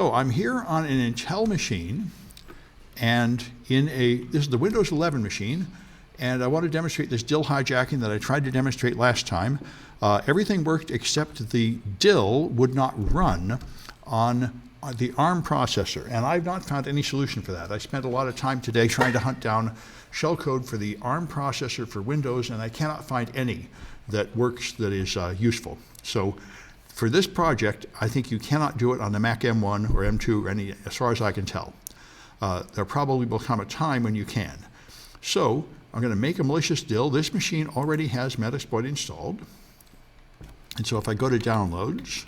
So I'm here on an Intel machine, and this is the Windows 11 machine, and I want to demonstrate this DIL hijacking that I tried to demonstrate last time. Everything worked except the DIL would not run on the ARM processor, and I've not found any solution for that. I spent a lot of time today trying to hunt down shellcode for the ARM processor for Windows, and I cannot find any that works that is useful. So for this project, I think you cannot do it on the Mac M1 or M2 or any, as far as I can tell. There probably will come a time when you can. So I'm going to make a malicious DIL. This machine already has Metasploit installed. And so if I go to Downloads,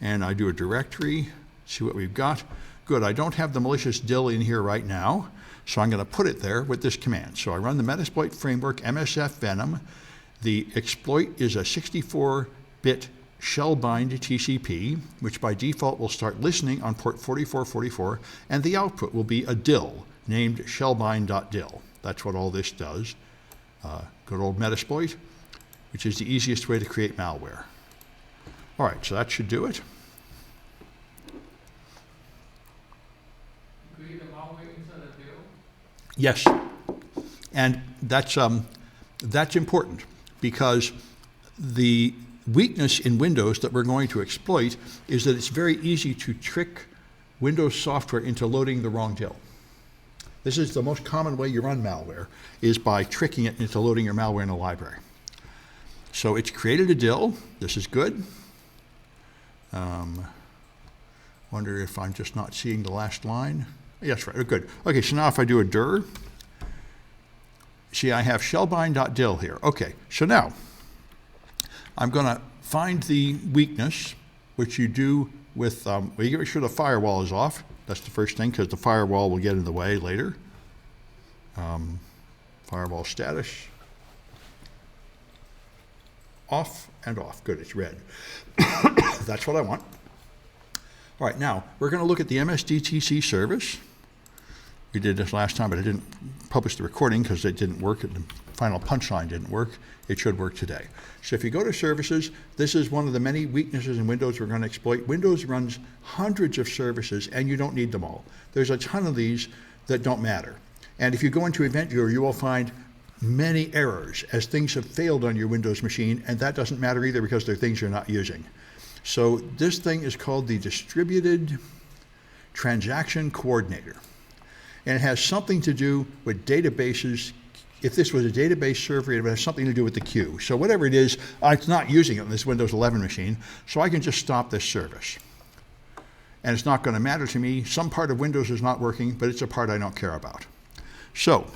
and I do a directory, see what we've got. Good, I don't have the malicious DIL in here right now, so I'm going to put it there with this command. So I run the Metasploit framework, MSF Venom. The exploit is a 64-bit shellbind TCP, which by default will start listening on port 4444, and the output will be a DIL named shellbind.dil. That's what all this does. Good old Metasploit, which is the easiest way to create malware. All right, so that should do it. Create a malware inside a DIL? Yes, and that's important because the weakness in Windows that we're going to exploit is that it's very easy to trick Windows software into loading the wrong DIL. This is the most common way you run malware, is by tricking it into loading your malware in a library. So it's created a DIL. This is good. Wonder if I'm just not seeing the last line. Yes, right, good. Okay, so now if I do a dir, see I have shellbind.dil here. Okay, so now I'm going to find the weakness, which you do with, well, you make sure the firewall is off. That's the first thing, because the firewall will get in the way later. Firewall status. Off and off. Good, it's red. That's what I want. All right, now we're going to look at the MSDTC service. We did this last time, but I didn't publish the recording because it didn't work. The final punchline didn't work. It should work today. So if you go to services, this is one of the many weaknesses in Windows we're going to exploit. Windows runs hundreds of services, and you don't need them all. There's a ton of these that don't matter. And if you go into Event Viewer, you will find many errors as things have failed on your Windows machine, and that doesn't matter either because they're things you're not using. So this thing is called the Distributed Transaction Coordinator. And it has something to do with databases. If this was a database server, it would have something to do with the queue. So whatever it is, I'm not using it on this Windows 11 machine, so I can just stop this service. And it's not going to matter to me. Some part of Windows is not working, but it's a part I don't care about. So,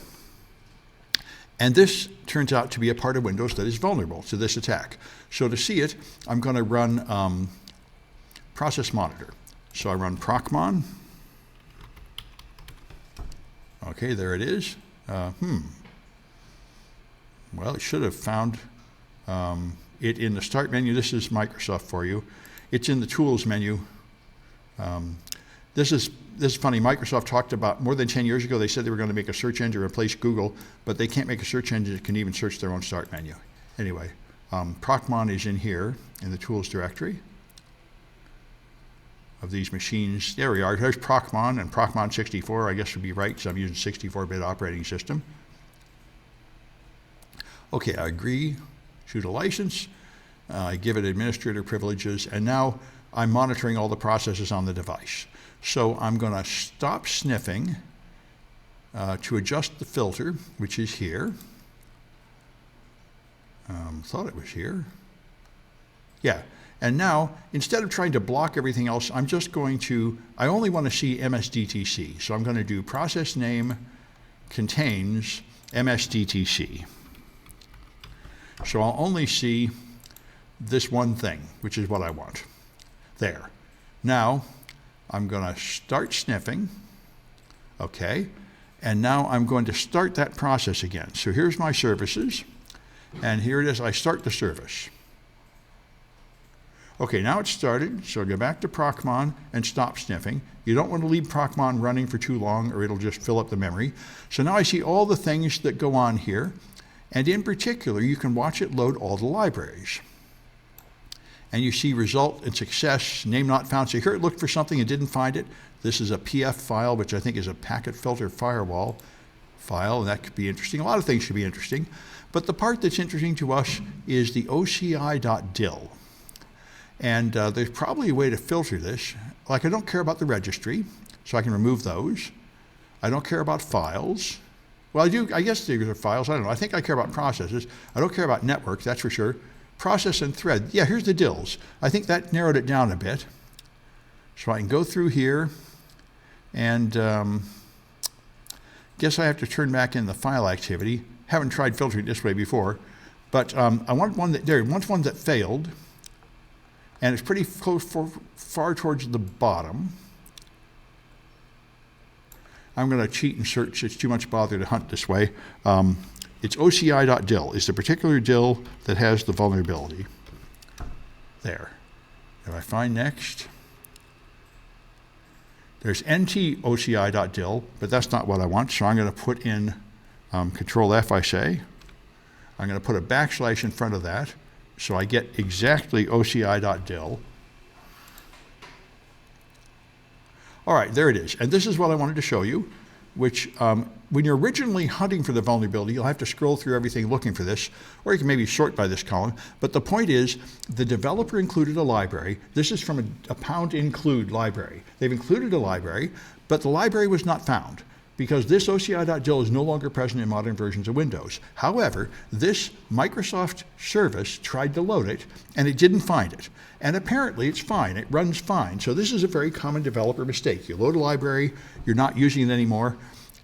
and this turns out to be a part of Windows that is vulnerable to this attack. So to see it, I'm going to run process monitor. So I run procmon. Okay, there it is. Well, it should have found it in the start menu. This is Microsoft for you. It's in the tools menu. This is funny. Microsoft talked about more than 10 years ago, they said they were going to make a search engine replace Google, but they can't make a search engine that can even search their own start menu. Anyway, procmon is in here in the tools directory of these machines. There we are. There's procmon, and procmon 64, I guess would be right, because I'm using 64-bit operating system. Okay, I agree, choose a license, I give it administrator privileges, and now I'm monitoring all the processes on the device. So I'm going to stop sniffing to adjust the filter, which is here. Thought it was here. Yeah, and now instead of trying to block everything else, I'm just going to, I only want to see MSDTC. So I'm going to do process name contains MSDTC. So I'll only see this one thing, which is what I want. There. Now, I'm going to start sniffing. Okay. And now I'm going to start that process again. So here's my services. And here it is. I start the service. Okay, now it's started. So go back to procmon and stop sniffing. You don't want to leave procmon running for too long or it'll just fill up the memory. So now I see all the things that go on here. And in particular, you can watch it load all the libraries. and you see result and success, name not found. So here it looked for something and didn't find it. This is a PF file, which I think is a packet filter firewall file, and that could be interesting. A lot of things should be interesting. But the part that's interesting to us is the OCI.dil. And there's probably a way to filter this. Like, I don't care about the registry, so I can remove those. I don't care about files. Well, I do. I guess these are files. I don't know. I think I care about processes. I don't care about network, that's for sure. Process and thread. Yeah, here's the DILs. I think that narrowed it down a bit. So I can go through here and guess I have to turn back in the file activity. Haven't tried filtering this way before, but I want one that one that failed, and it's pretty close, far towards the bottom. I'm going to cheat and search. It's too much bother to hunt this way. It's OCI.dil. It's the particular DIL that has the vulnerability. There. If I find next, there's NT-OCI.dil, but that's not what I want, so I'm going to put in Control F, I say. I'm going to put a backslash in front of that, so I get exactly OCI.dil. All right, there it is. And this is what I wanted to show you, which when you're originally hunting for the vulnerability, you'll have to scroll through everything looking for this, or you can maybe sort by this column. But the point is, the developer included a library. This is from a pound include library. They've included a library, but the library was not found, because this OCI.dil is no longer present in modern versions of Windows. However, this Microsoft service tried to load it, and it didn't find it. And apparently it's fine, it runs fine. So this is a very common developer mistake. You load a library, you're not using it anymore,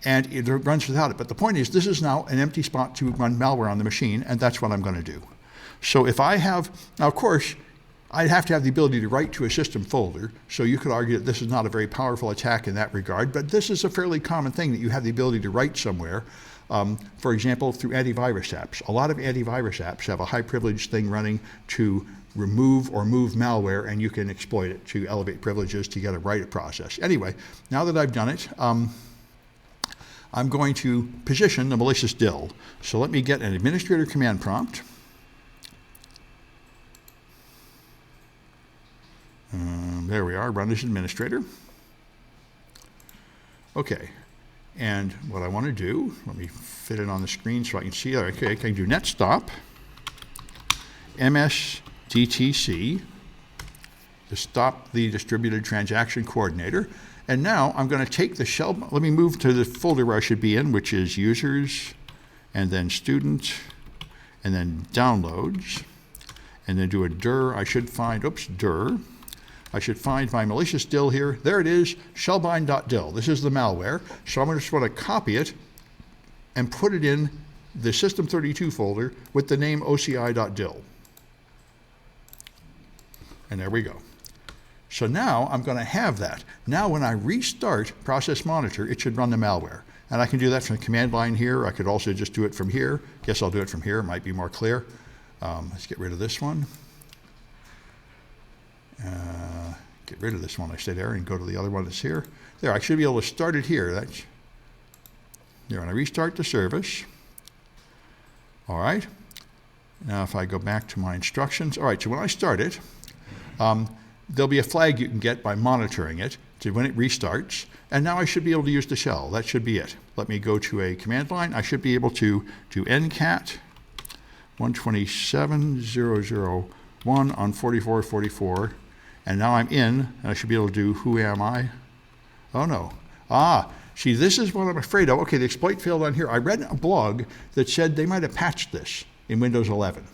and it runs without it. But the point is, this is now an empty spot to run malware on the machine, and that's what I'm going to do. So if I have, now of course, I'd have to have the ability to write to a system folder, so you could argue that this is not a very powerful attack in that regard, but this is a fairly common thing that you have the ability to write somewhere. For example, through antivirus apps. A lot of antivirus apps have a high privilege thing running to remove or move malware, and you can exploit it to elevate privileges to get a write process. Anyway, now that I've done it, I'm going to position the malicious DIL. So let me get an administrator command prompt. There we are, run as administrator. Okay, and what I want to do, let me fit it on the screen so I can see. Okay, I can do net stop, MSDTC, to stop the distributed transaction coordinator. And now I'm going to take the shell, let me move to the folder where I should be in, which is users, and then student, and then downloads, and then do a dir. I should find, dir. I should find my malicious DIL here. There it is, shellbind.dil. This is the malware. So I'm just going to copy it and put it in the system32 folder with the name OCI.dil. And there we go. So now I'm going to have that. Now when I restart process monitor, it should run the malware. And I can do that from the command line here. I could also just do it from here. Guess I'll do it from here, it might be more clear. Let's get rid of this one. Get rid of this one, I say there, and go to the other one that's here. There, I should be able to start it here. That's there. When I restart the service, all right. Now if I go back to my instructions, all right, so when I start it, there'll be a flag you can get by monitoring it to when it restarts, and now I should be able to use the shell. That should be it. Let me go to a command line. I should be able to do ncat 127.0.0.1 on 44.44. And now I'm in, and I should be able to do who am I? Oh no. See, this is what I'm afraid of. Okay, the exploit failed on here. I read a blog that said they might have patched this in Windows 11.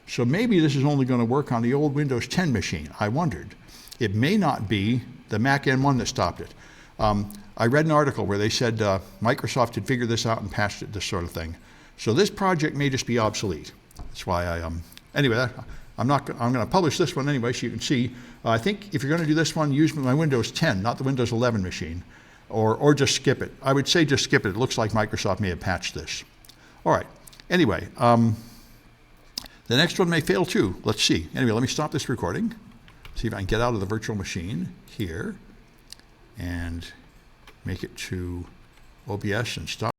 So maybe this is only going to work on the old Windows 10 machine. I wondered. It may not be the Mac M1 that stopped it. I read an article where they said Microsoft had figured this out and patched it, this sort of thing. So this project may just be obsolete. That's why I, anyway, I'm going to publish this one anyway so you can see. I think if you're going to do this one, use my Windows 10, not the Windows 11 machine, or just skip it. I would say just skip it. It looks like Microsoft may have patched this. All right. Anyway, the next one may fail too. Let's see. Anyway, let me stop this recording. See if I can get out of the virtual machine here and make it to OBS and stop.